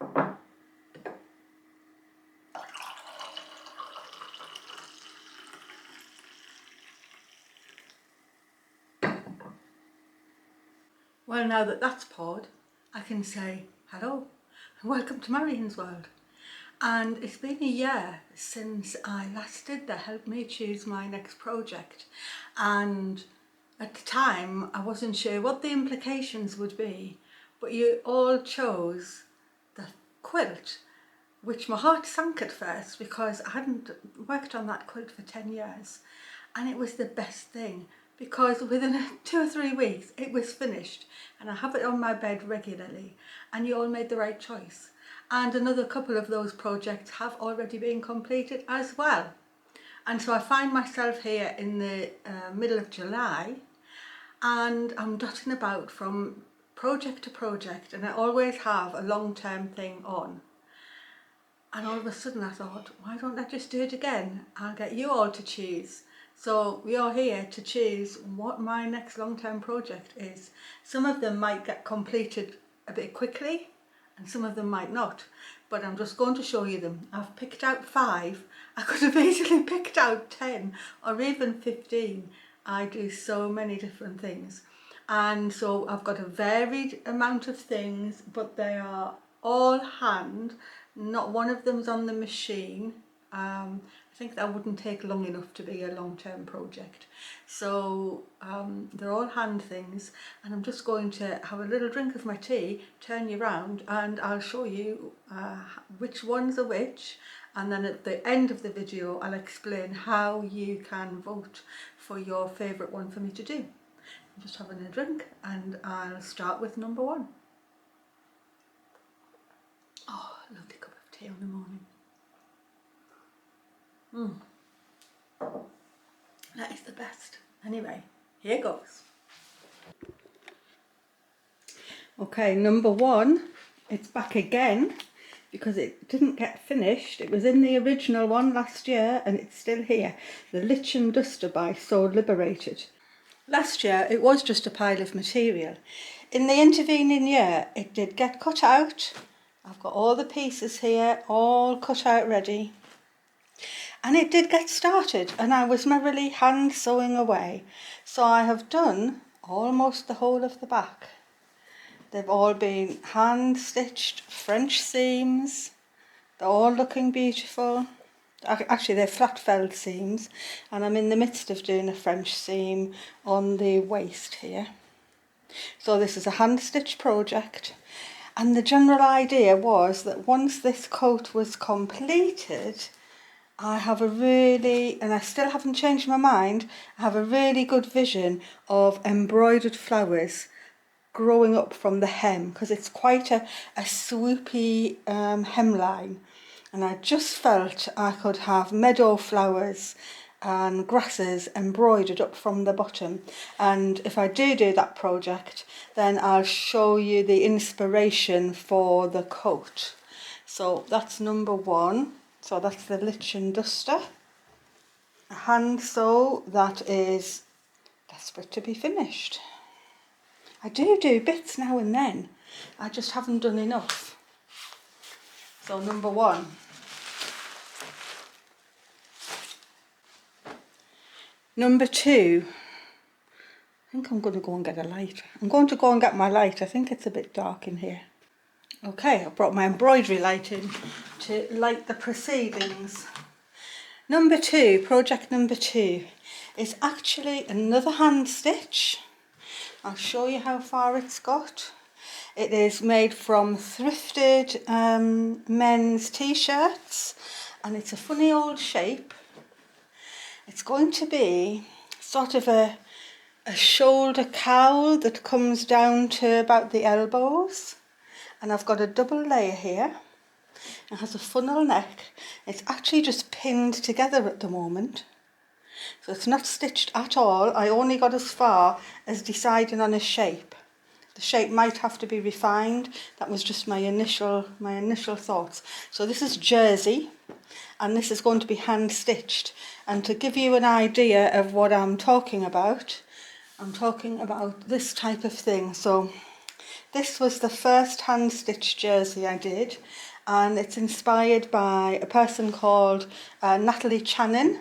Well, now that that's poured, I can say hello and welcome to Marion's world. And it's been a year since I last did the Help Me Choose My Next project, and at the time I wasn't sure what the implications would be, but you all chose the quilt, which my heart sank at first because I hadn't worked on that quilt for 10 years, and it was the best thing because within 2 or 3 weeks it was finished and I have it on my bed regularly, and you all made the right choice. And another couple of those projects have already been completed as well. And so I find myself here in the middle of July, and I'm dotting about from project to project, and I always have a long-term thing on. And all of a sudden I thought, why don't I just do it again? I'll get you all to choose. So we are here to choose what my next long-term project is. Some of them might get completed a bit quickly and some of them might not, but I'm just going to show you them. I've picked out 5. I could have easily picked out 10 or even 15. I do so many different things. And so I've got a varied amount of things, but they are all hand. Not one of them's on the machine. I think that wouldn't take long enough to be a long-term project. So they're all hand things, and I'm just going to have a little drink of my tea, turn you around, and I'll show you which ones are which, and then at the end of the video I'll explain how you can vote for your favourite one for me to do. I'm just having a drink and I'll start with number 1. Oh, lovely cup of tea in the morning. That is the best. Anyway, here goes. Okay, number 1, it's back again because it didn't get finished. It was in the original one last year and it's still here. The Lichen Duster by Sew Liberated. Last year it was just a pile of material. In the intervening year it did get cut out. I've got all the pieces here, all cut out ready. And it did get started and I was merrily hand sewing away. So I have done almost the whole of the back. They've all been hand stitched French seams. They're all looking beautiful. Actually they're flat felled seams, and I'm in the midst of doing a French seam on the waist here. So this is a hand stitch project, and the general idea was that once this coat was completed, I have a really, and I still haven't changed my mind, I have a really good vision of embroidered flowers growing up from the hem, because it's quite a swoopy hemline, and I just felt I could have meadow flowers and grasses embroidered up from the bottom. And if I do that project, then I'll show you the inspiration for the coat. So that's number 1. So that's the Lichen Duster. A hand sew that is desperate to be finished. I do bits now and then, I just haven't done enough. So number 1. Number 2. I think I'm going to go and get a light. I'm going to go and get my light. I think it's a bit dark in here. Okay, I brought my embroidery light in to light the proceedings. Number 2, project number 2, is actually another hand stitch. I'll show you how far it's got. It is made from thrifted men's t-shirts, and it's a funny old shape. It's going to be sort of a shoulder cowl that comes down to about the elbows, and I've got a double layer here. It has a funnel neck. It's actually just pinned together at the moment, so it's not stitched at all. I only got as far as deciding on a shape. The shape might have to be refined. That was just my initial thoughts. So this is jersey, and this is going to be hand stitched. And to give you an idea of what I'm talking about this type of thing. So This was the first hand stitched jersey I did, and it's inspired by a person called Natalie Channing,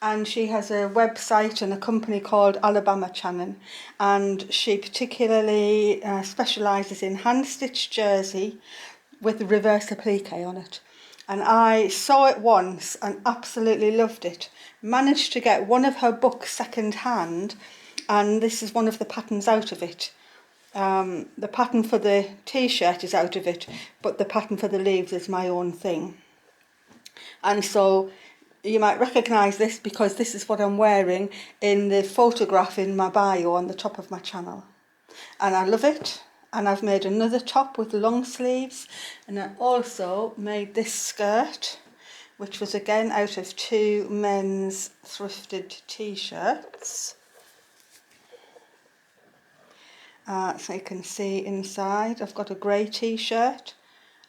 and she has a website and a company called Alabama Channing, and she particularly specialises in hand stitched jersey with reverse applique on it. And I saw it once and absolutely loved it. Managed to get one of her books second hand, and this is one of the patterns out of it. The pattern for the t-shirt is out of it, but the pattern for the leaves is my own thing. And so you might recognise this because this is what I'm wearing in the photograph in my bio on the top of my channel. And I love it. And I've made another top with long sleeves, and I also made this skirt, which was again out of 2 men's thrifted t-shirts. So you can see inside I've got a grey t-shirt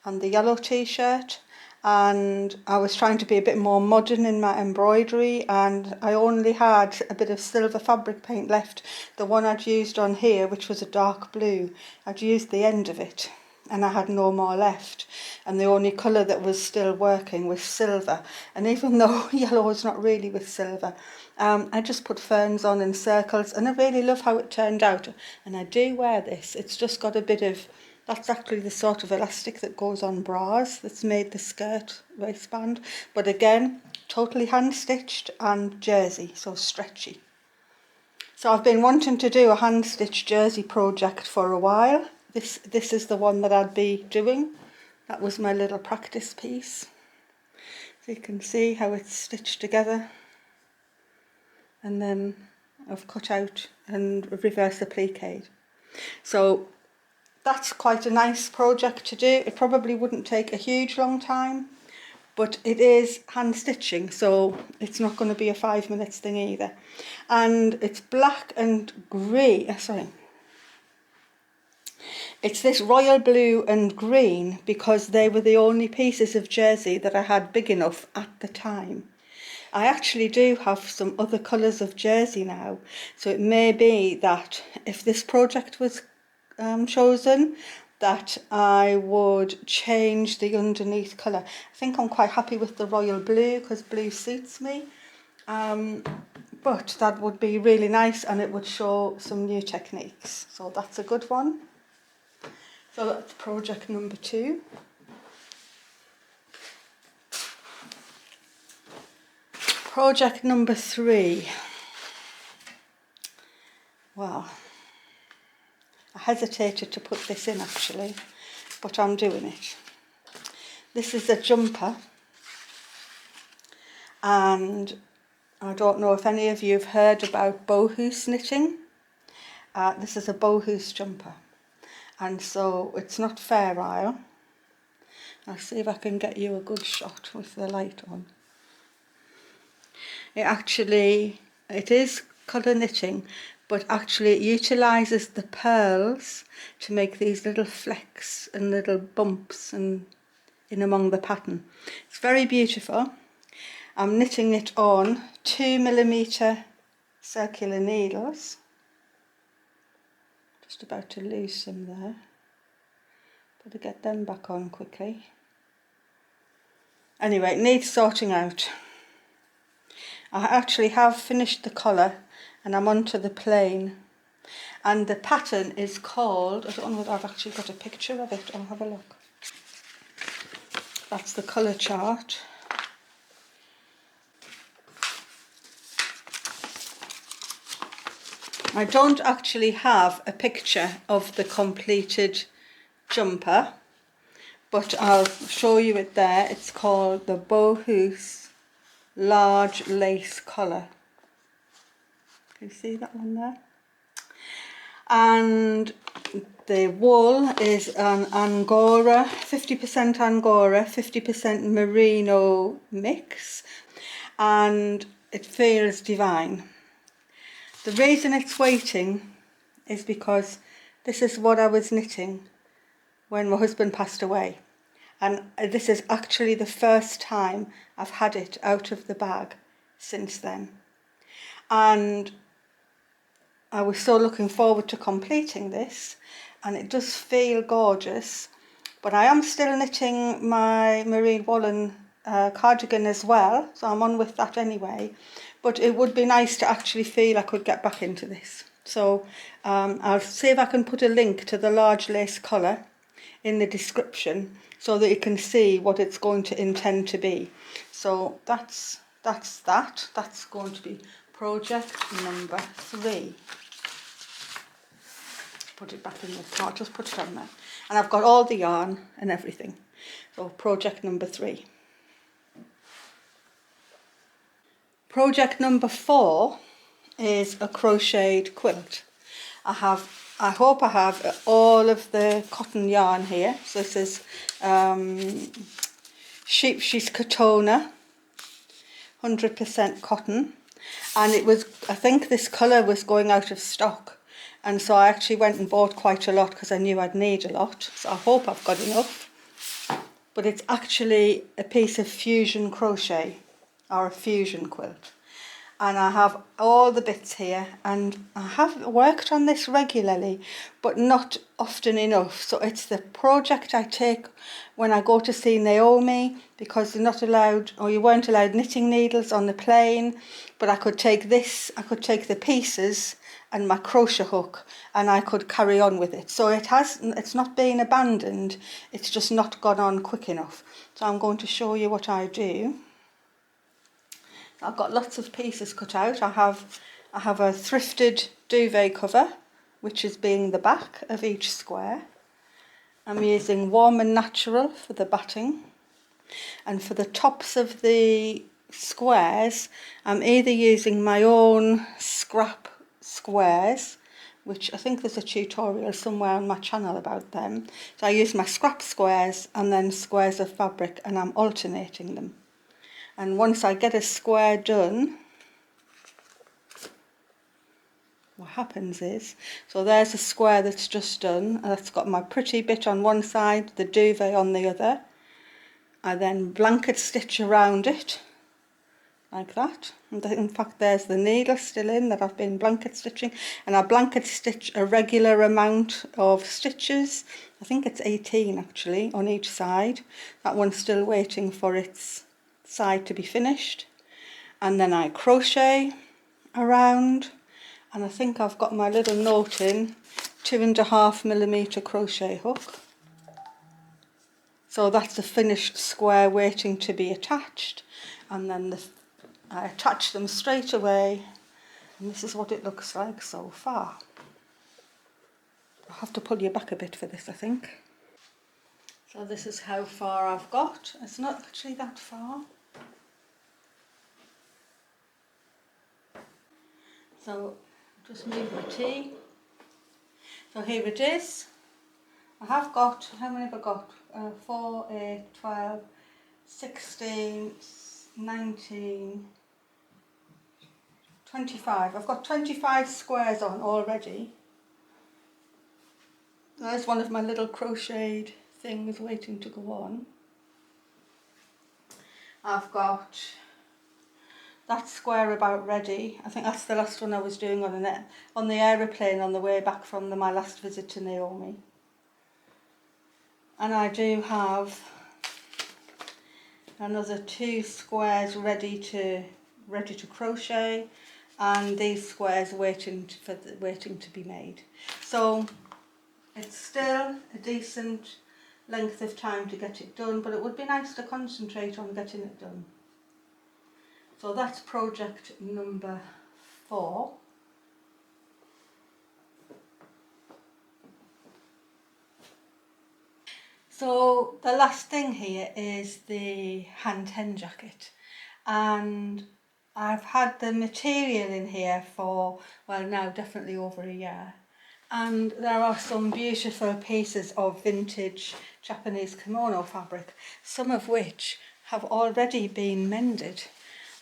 and the yellow t-shirt, and I was trying to be a bit more modern in my embroidery, and I only had a bit of silver fabric paint left. The one I'd used on here, which was a dark blue, I'd used the end of it and I had no more left, and the only colour that was still working was silver. And even though yellow is not really with silver, I just put ferns on in circles, and I really love how it turned out. And I do wear this. It's just got a bit of, that's actually the sort of elastic that goes on bras that's made the skirt waistband, but again totally hand stitched and jersey, so stretchy. So I've been wanting to do a hand stitched jersey project for a while. This is the one that I'd be doing. That was my little practice piece. So you can see how it's stitched together, and then I've cut out and reverse appliqued. So that's quite a nice project to do. It probably wouldn't take a huge long time, but it is hand stitching, so it's not going to be a 5 minutes thing either. And it's black and grey, it's this royal blue and green because they were the only pieces of jersey that I had big enough at the time. I actually do have some other colours of jersey now, so it may be that if this project was chosen, that I would change the underneath colour. I think I'm quite happy with the royal blue because blue suits me, but that would be really nice and it would show some new techniques, so that's a good one. So that's project number 2. Project number 3. Well, I hesitated to put this in actually, but I'm doing it. This is a jumper, and I don't know if any of you have heard about Bohus knitting. This is a Bohus jumper, and so it's not Fair Isle. I'll see if I can get you a good shot with the light on. It is colour knitting, but actually it utilises the pearls to make these little flecks and little bumps and in among the pattern. It's very beautiful. I'm knitting it on 2mm circular needles. Just about to lose some there. Better get them back on quickly. Anyway, it needs sorting out. I actually have finished the collar and I'm onto the plain, and the pattern is called, I don't know whether I've actually got a picture of it. I'll have a look. That's the colour chart. I don't actually have a picture of the completed jumper, but I'll show you it there. It's called the Bohus Large Lace Collar. Can you see that one there? And the wool is an Angora, 50% Angora, 50% Merino mix, and it feels divine. The reason it's waiting is because this is what I was knitting when my husband passed away, and this is actually the first time I've had it out of the bag since then, and I was so looking forward to completing this, and it does feel gorgeous. But I am still knitting my Marine Woolen cardigan as well, so I'm on with that anyway. But it would be nice to actually feel I could get back into this. So I'll see if I can put a link to the large lace collar in the description so that you can see what it's going to intend to be. So that's that. That's going to be project number 3. Put it back in the cart, just put it on there. And I've got all the yarn and everything. So project number 3. Project number 4 is a crocheted quilt. I hope I have all of the cotton yarn here. So this is Sheepsheath Katona, 100% cotton. And it was, I think this colour was going out of stock. And so I actually went and bought quite a lot because I knew I'd need a lot. So I hope I've got enough. But it's actually a piece of fusion crochet, or a fusion quilt. And I have all the bits here, and I have worked on this regularly, but not often enough. So it's the project I take when I go to see Naomi, because they're not allowed, or you weren't allowed knitting needles on the plane. But I could take this, I could take the pieces and my crochet hook, and I could carry on with it. So it's not been abandoned, it's just not gone on quick enough. So I'm going to show you what I do. I've got lots of pieces cut out. I have a thrifted duvet cover, which is being the back of each square. I'm using Warm and Natural for the batting. And for the tops of the squares, I'm either using my own scrap squares, which I think there's a tutorial somewhere on my channel about them. So I use my scrap squares and then squares of fabric, and I'm alternating them. And once I get a square done, what happens is, so there's a square that's just done, and that's got my pretty bit on one side, the duvet on the other. I then blanket stitch around it, like that. And in fact, there's the needle still in that I've been blanket stitching. And I blanket stitch a regular amount of stitches. I think it's 18 actually on each side. That one's still waiting for its side to be finished. And then I crochet around, and I think I've got my little note in, 2.5mm crochet hook. So that's the finished square waiting to be attached, and then I attach them straight away, and this is what it looks like so far. I'll have to pull you back a bit for this, I think. So this is how far I've got. It's not actually that far. So just move my tea. So here it is. I have got, how many have I got? 4, 8, 12, 16, 19, 25. I've got 25 squares on already. There's one of my little crocheted things waiting to go on. I've got that square about ready. I think that's the last one I was doing on the aeroplane on the way back from my last visit to Naomi. And I do have another 2 squares ready to crochet, and these squares waiting to be made. So it's still a decent length of time to get it done, but it would be nice to concentrate on getting it done. So that's project number 4. So the last thing here is the Hanten jacket, and I've had the material in here for, well, now definitely over a year, and there are some beautiful pieces of vintage Japanese kimono fabric, some of which have already been mended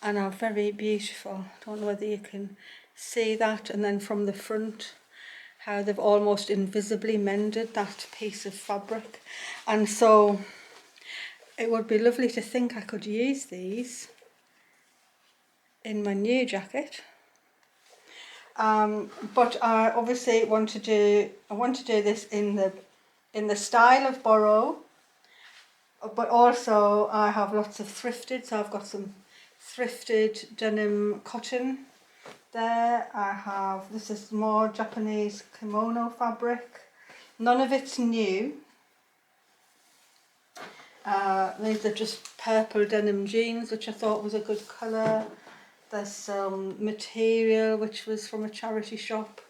and are very beautiful. I don't know whether you can see that, and then from the front how they've almost invisibly mended that piece of fabric. And so it would be lovely to think I could use these in my new jacket. but I obviously want to do this in the style of Bohus, but also I have lots of thrifted, so I've got some thrifted denim cotton there. I have, this is more Japanese kimono fabric. None of it's new. These are just purple denim jeans, which I thought was a good colour. There's some material which was from a charity shop.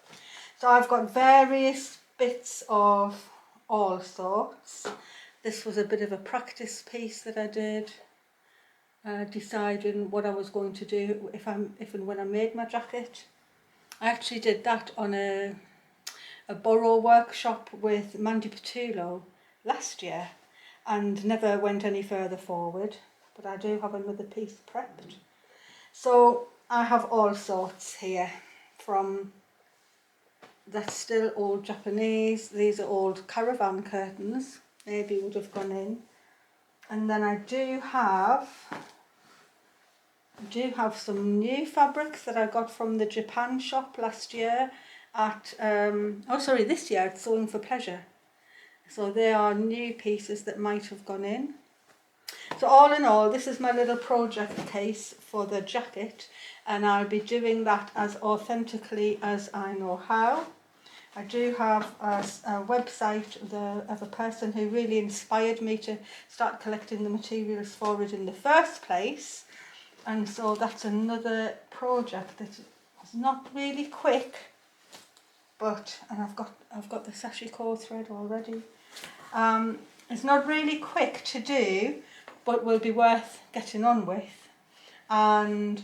So I've got various bits of all sorts. This was a bit of a practice piece that I did, deciding what I was going to do if and when I made my jacket. I actually did that on a Bohus workshop with Mandy Patullo last year and never went any further forward, but I do have another piece prepped. So I have all sorts here, from that's still old Japanese, these are old caravan curtains, maybe would have gone in. And then I do have some new fabrics that I got from the Japan shop last year at, this year at Sewing for Pleasure. So they are new pieces that might have gone in. So all in all, this is my little project case for the jacket, and I'll be doing that as authentically as I know how. I do have a website of a person who really inspired me to start collecting the materials for it in the first place, and so that's another project that is not really quick, but, and I've got the sashiko thread already. It's not really quick to do, but will be worth getting on with. And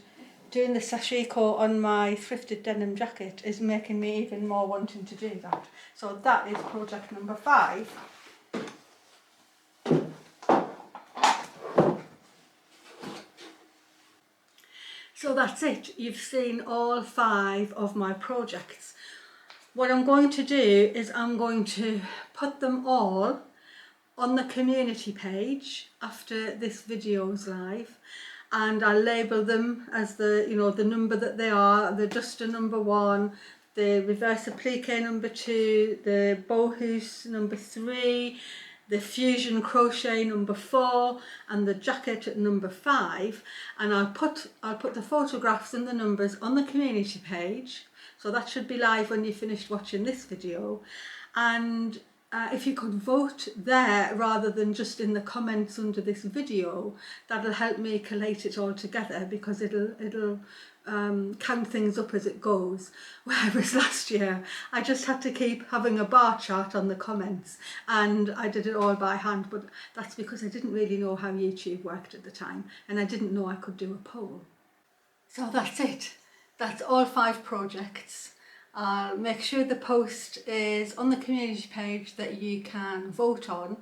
doing the sashiko on my thrifted denim jacket is making me even more wanting to do that. So that is project number 5. So that's it. You've seen all 5 of my projects. What I'm going to do is I'm going to put them all on the community page after this video's live, and I'll label them as the number that they are: the duster number 1, the reverse applique number 2, the Bohus number 3, the fusion crochet number 4, and the jacket at number 5. And I'll put the photographs and the numbers on the community page, so that should be live when you finished watching this video. And if you could vote there rather than just in the comments under this video, that'll help me collate it all together, because it'll count things up as it goes. Whereas last year I just had to keep having a bar chart on the comments, and I did it all by hand, but that's because I didn't really know how YouTube worked at the time, and I didn't know I could do a poll. So that's it. That's all 5 projects. I'll make sure the post is on the community page that you can vote on,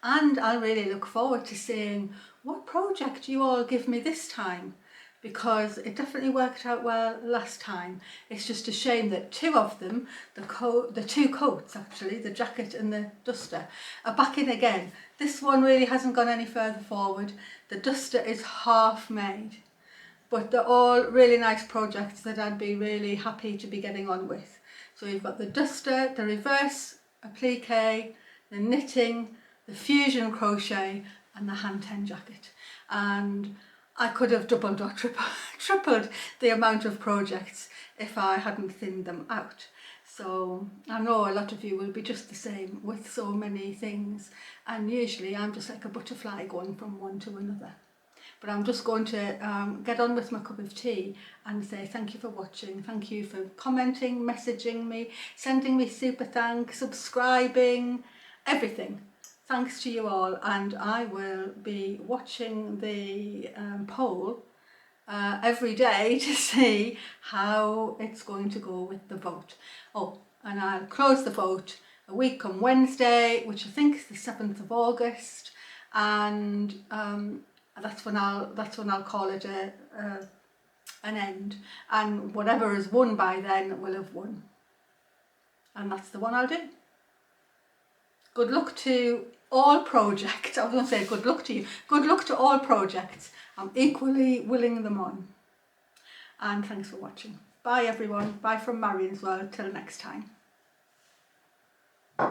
and I'll really look forward to seeing what project you all give me this time, because it definitely worked out well last time. It's just a shame that 2 of them, the 2 coats actually, the jacket and the duster, are back in again. This one really hasn't gone any further forward. The duster is half made. But they're all really nice projects that I'd be really happy to be getting on with. So you've got the duster, the reverse applique, the knitting, the fusion crochet, and the Hanten jacket. And I could have doubled or tripled the amount of projects if I hadn't thinned them out. So I know a lot of you will be just the same with so many things, and usually I'm just like a butterfly going from one to another. But I'm just going to get on with my cup of tea and say thank you for watching, thank you for commenting, messaging me, sending me super thanks, subscribing, everything. Thanks to you all, and I will be watching the poll every day to see how it's going to go with the vote. Oh, and I'll close the vote a week on Wednesday, which I think is the 7th of August, and that's when I'll call it an end, and whatever is won by then will have won, and that's the one I'll do. Good luck to all projects. I was going to say good luck to you. Good luck to all projects. I'm equally willing them on, and thanks for watching. Bye everyone. Bye from Marion's World. Till next time.